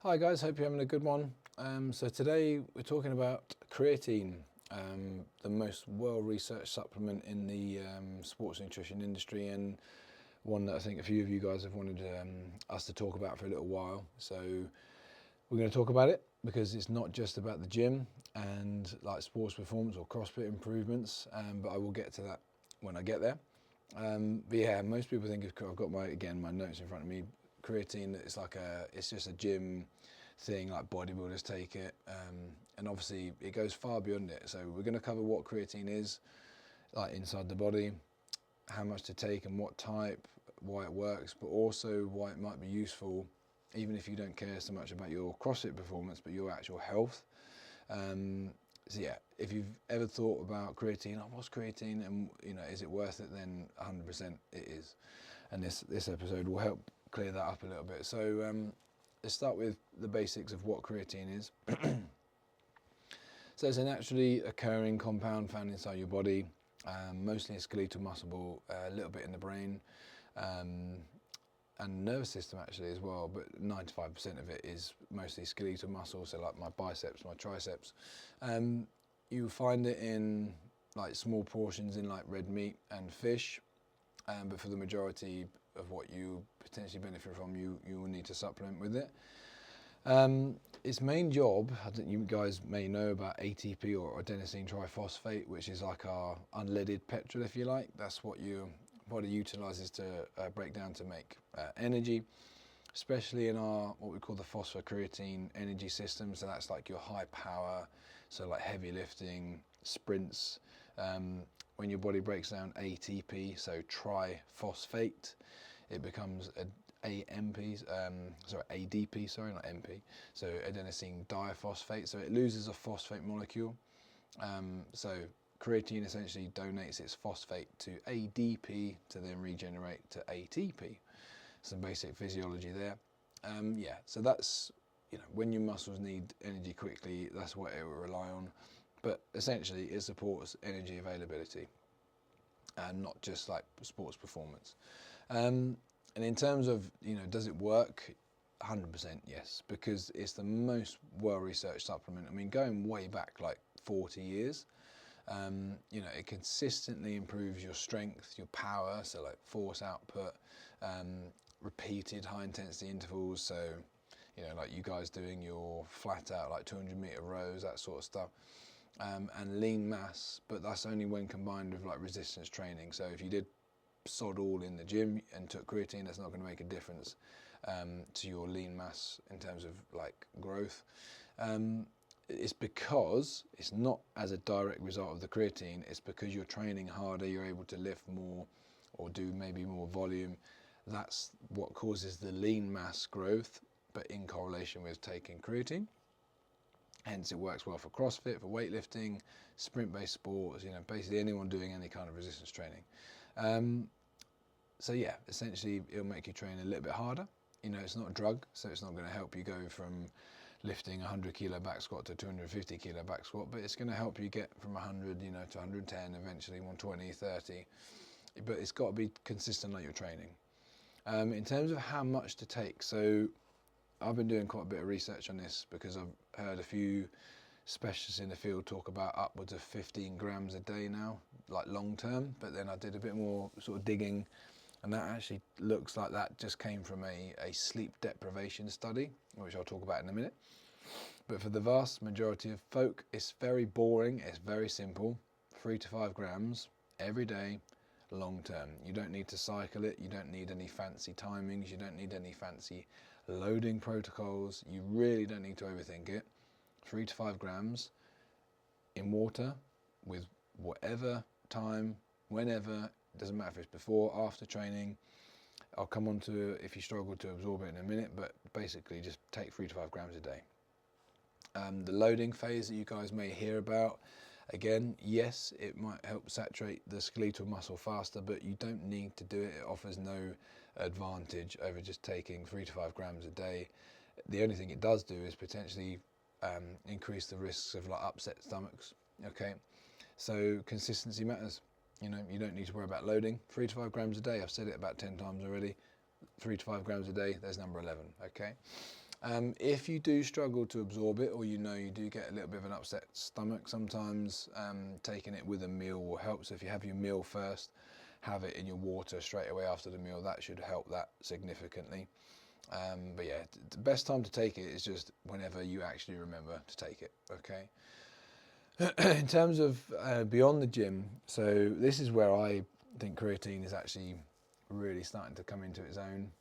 Hi guys, hope you're having a good one. So today we're talking about creatine, the most well-researched supplement in the sports nutrition industry, and one that I think a few of you guys have wanted us to talk about for a little while. So we're going to talk about it because it's not just about the gym and like sports performance or CrossFit improvements, but I will get to that when I get there. But yeah, most people think I've got my notes in front of me. Creatine, it's just a gym thing, like bodybuilders take it, and obviously it goes far beyond it. So we're going to cover what creatine is, like inside the body, how much to take and what type, why it works, but also why it might be useful, even if you don't care so much about your CrossFit performance, but your actual health. So yeah, if you've ever thought about creatine, what's creatine, and is it worth it? Then 100% it is, and this episode will help clear that up a little bit. So let's start with the basics of what creatine is. So it's a naturally occurring compound found inside your body, mostly in skeletal muscle, ball, a little bit in the brain, and nervous system actually as well, but 95% of it is mostly skeletal muscle, so like my biceps, my triceps. You find it in like small portions in like red meat and fish, but for the majority of what you potentially benefit from, you will need to supplement with it. Its main job, I think you guys may know about ATP or adenosine triphosphate, which is like our unleaded petrol, if you like. That's what your body utilizes to break down to make energy, especially in our what we call the phosphocreatine energy system. So that's like your high power, so like heavy lifting, sprints. When your body breaks down ATP, so triphosphate, it becomes ADP, not MP, so adenosine diphosphate. So it loses a phosphate molecule. So creatine essentially donates its phosphate to ADP to then regenerate to ATP. Some basic physiology there. So that's, when your muscles need energy quickly, that's what it will rely on. But essentially it supports energy availability and not just like sports performance. And in terms of, does it work? 100% yes, because it's the most well-researched supplement. I mean, going way back like 40 years, it consistently improves your strength, your power, so like force output, repeated high-intensity intervals, so, like you guys doing your flat out, like 200-meter rows, that sort of stuff, and lean mass, but that's only when combined with like resistance training. So if you did sod all in the gym and took creatine, that's not going to make a difference to your lean mass in terms of like growth. It's because it's not as a direct result of the creatine, it's because you're training harder, you're able to lift more or do maybe more volume. That's what causes the lean mass growth, but in correlation with taking creatine. Hence it works well for CrossFit, for weightlifting, sprint-based sports, basically anyone doing any kind of resistance training. So yeah, essentially it'll make you train a little bit harder. It's not a drug, so it's not going to help you go from lifting 100 kilo back squat to 250 kilo back squat, but it's going to help you get from 100, to 110, eventually 120, 30. But it's got to be consistent like you're training. In terms of how much to take, so I've been doing quite a bit of research on this because I've heard a few specialists in the field talk about upwards of 15 grams a day now, like long term, but then I did a bit more sort of digging, and that actually looks like that just came from a sleep deprivation study, which I'll talk about in a minute. But for the vast majority of folk, it's very boring, it's very simple, 3 to 5 grams every day, long term. You don't need to cycle it, you don't need any fancy timings, you don't need any fancy loading protocols, you really don't need to overthink it. 3 to 5 grams in water with whatever time, whenever, it doesn't matter if it's before, after training. I'll come on to if you struggle to absorb it in a minute, but basically just take 3 to 5 grams a day. The loading phase that you guys may hear about, again, yes, it might help saturate the skeletal muscle faster, but you don't need to do it. It offers no advantage over just taking 3 to 5 grams a day. The only thing it does do is potentially increase the risks of like upset stomachs. Okay, so consistency matters. You don't need to worry about loading. 3 to 5 grams a day. I've said it about 10 times already. 3 to 5 grams a day. There's number 11. Okay. If you do struggle to absorb it, or you do get a little bit of an upset stomach, sometimes taking it with a meal will help. So if you have your meal first, have it in your water straight away after the meal. That should help that significantly. But yeah, the best time to take it is just whenever you actually remember to take it, okay? In terms of beyond the gym, so this is where I think creatine is actually really starting to come into its own.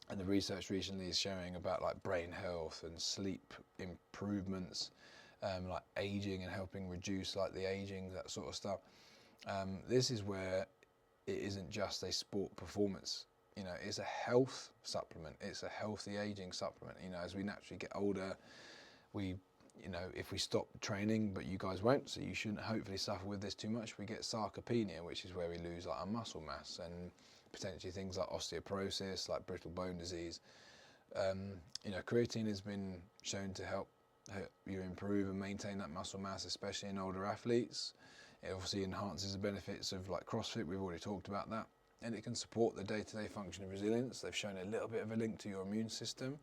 And the research recently is showing about like brain health and sleep improvements, like aging and helping reduce like the aging, that sort of stuff. This is where it isn't just a sport performance, it's a health supplement. It's a healthy aging supplement. As we naturally get older, if we stop training, but you guys won't, so you shouldn't hopefully suffer with this too much, we get sarcopenia, which is where we lose like our muscle mass, and potentially things like osteoporosis, like brittle bone disease. Creatine has been shown to help you improve and maintain that muscle mass, especially in older athletes. It obviously enhances the benefits of like CrossFit. We've already talked about that. And it can support the day-to-day function of resilience. They've shown a little bit of a link to your immune system,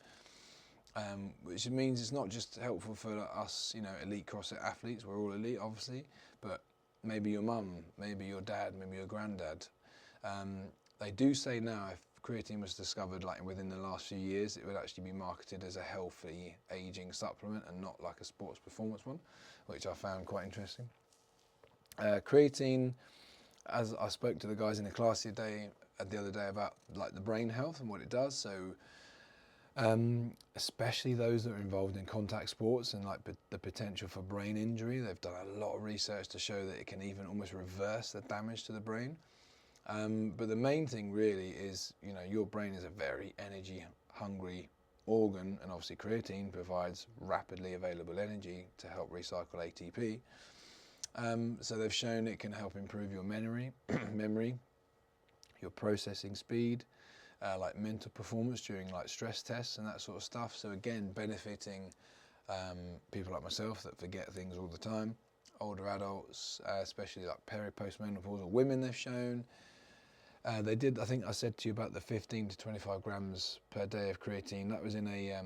which means it's not just helpful for us, elite CrossFit athletes. We're all elite, obviously, but maybe your mum, maybe your dad, maybe your granddad. They do say now if creatine was discovered like within the last few years, it would actually be marketed as a healthy aging supplement and not like a sports performance one, which I found quite interesting. Creatine, as I spoke to the guys in the class the other day about like the brain health and what it does. So especially those that are involved in contact sports and like the potential for brain injury, they've done a lot of research to show that it can even almost reverse the damage to the brain. But the main thing really is, your brain is a very energy hungry organ, and obviously creatine provides rapidly available energy to help recycle ATP. So they've shown it can help improve your memory, your processing speed, like mental performance during like stress tests and that sort of stuff. So again, benefiting people like myself that forget things all the time, older adults, especially like postmenopausal women. They've shown. They did, I think I said to you about the 15 to 25 grams per day of creatine. That was in a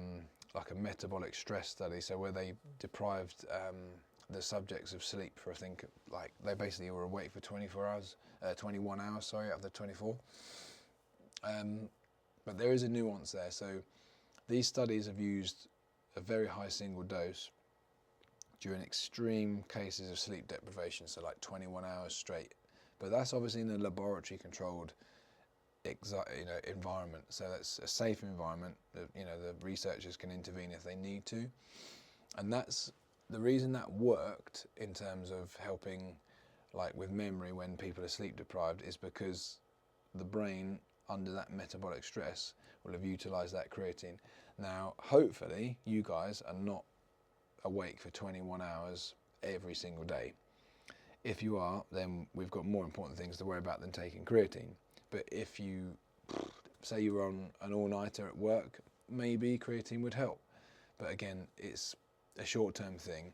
like a metabolic stress study, so where they deprived the subjects of sleep for, I think, like they basically were awake for 21 hours, out of the 24. But there is a nuance there. So these studies have used a very high single dose during extreme cases of sleep deprivation, so like 21 hours straight. But that's obviously in a laboratory controlled environment, so that's a safe environment that the researchers can intervene if they need to. And that's the reason that worked in terms of helping like with memory when people are sleep deprived, is because the brain under that metabolic stress will have utilized that creatine. Now hopefully you guys are not awake for 21 hours every single day. If you are, then we've got more important things to worry about than taking creatine. But if you say you were on an all-nighter at work, maybe creatine would help. But again, it's a short-term thing.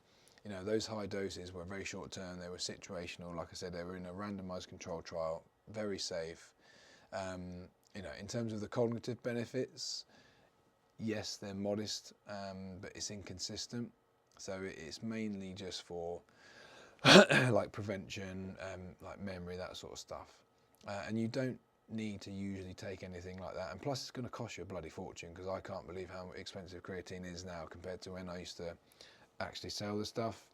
Those high doses were very short-term. They were situational. Like I said, they were in a randomized control trial, very safe. In terms of the cognitive benefits, yes, they're modest, but it's inconsistent. So it's mainly just for like prevention, like memory, that sort of stuff. And you don't need to usually take anything like that. And plus it's going to cost you a bloody fortune, because I can't believe how expensive creatine is now compared to when I used to actually sell the stuff.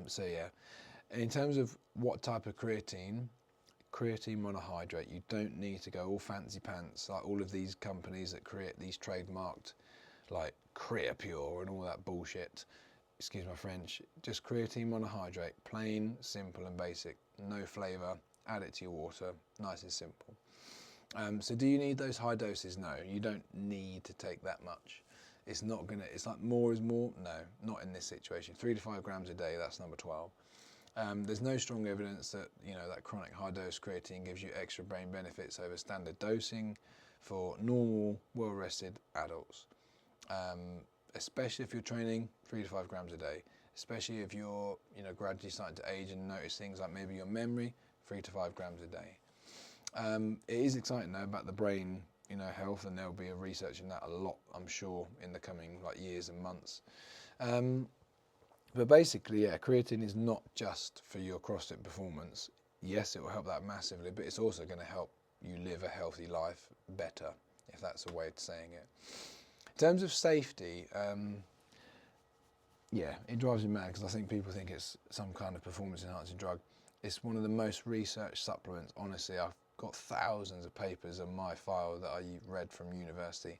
So yeah, in terms of what type of creatine monohydrate, you don't need to go all fancy pants like all of these companies that create these trademarked like Creapure and all that bullshit. Excuse my French. Just creatine monohydrate, plain, simple and basic, no flavour. Add it to your water, nice and simple. So do you need those high doses? No, you don't need to take that much. It's like more is more. No, not in this situation. 3 to 5 grams a day, that's number 12. There's no strong evidence that that chronic high dose creatine gives you extra brain benefits over standard dosing for normal, well-rested adults. Especially if you're training 3 to 5 grams a day. Especially if you're gradually starting to age and notice things like maybe your memory, 3 to 5 grams a day. It is exciting though about the brain health, and there'll be a research in that a lot, I'm sure, in the coming like years and months. But basically, yeah, creatine is not just for your CrossFit performance. Yes, it will help that massively, but it's also going to help you live a healthy life better, if that's a way of saying it. In terms of safety, yeah, it drives me mad because I think people think it's some kind of performance enhancing drug. It's one of the most researched supplements. Honestly, I've got thousands of papers on my file that I read from university.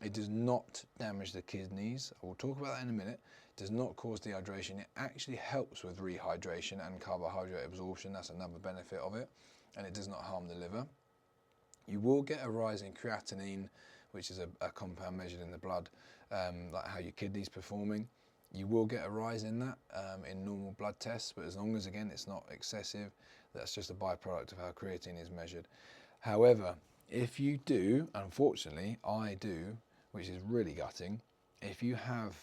It does not damage the kidneys. I will talk about that in a minute. It does not cause dehydration. It actually helps with rehydration and carbohydrate absorption. That's another benefit of it. And it does not harm the liver. You will get a rise in creatinine, which is a compound measured in the blood, like how your kidneys performing. You will get a rise in that in normal blood tests, but as long as, again, it's not excessive, that's just a byproduct of how creatine is measured. However, if you do, unfortunately, I do, which is really gutting, if you have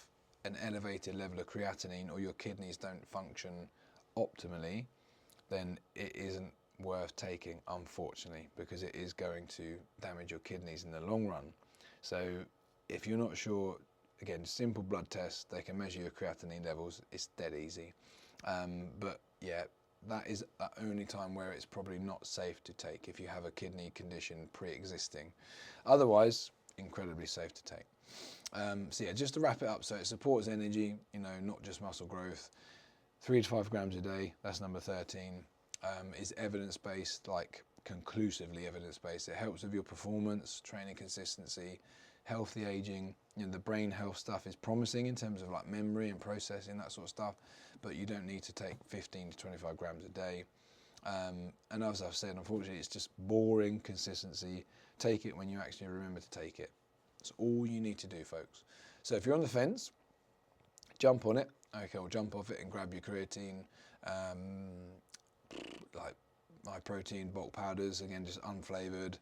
an elevated level of creatinine or your kidneys don't function optimally, then it isn't worth taking, unfortunately, because it is going to damage your kidneys in the long run. So if you're not sure, again, simple blood tests, they can measure your creatinine levels. It's dead easy. But yeah, that is the only time where it's probably not safe to take if you have a kidney condition pre-existing. Otherwise, incredibly safe to take. So yeah, just to wrap it up, so it supports energy, not just muscle growth. 3 to 5 grams a day, that's number 13, is evidence-based, like conclusively evidence-based. It helps with your performance, training consistency, healthy aging. The brain health stuff is promising in terms of like memory and processing, that sort of stuff, but you don't need to take 15 to 25 grams a day. And as I've said, unfortunately, it's just boring consistency. Take it when you actually remember to take it. That's all you need to do, folks. So if you're on the fence, jump on it. Okay, or jump off it and grab your creatine, like high protein bulk powders, again, just unflavoured.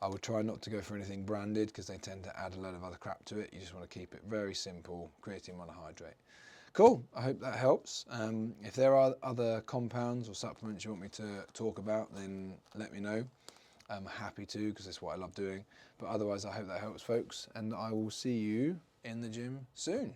I would try not to go for anything branded because they tend to add a load of other crap to it. You just want to keep it very simple, creatine monohydrate. Cool, I hope that helps. If there are other compounds or supplements you want me to talk about, then let me know. I'm happy to, because that's what I love doing. But otherwise, I hope that helps, folks. And I will see you in the gym soon.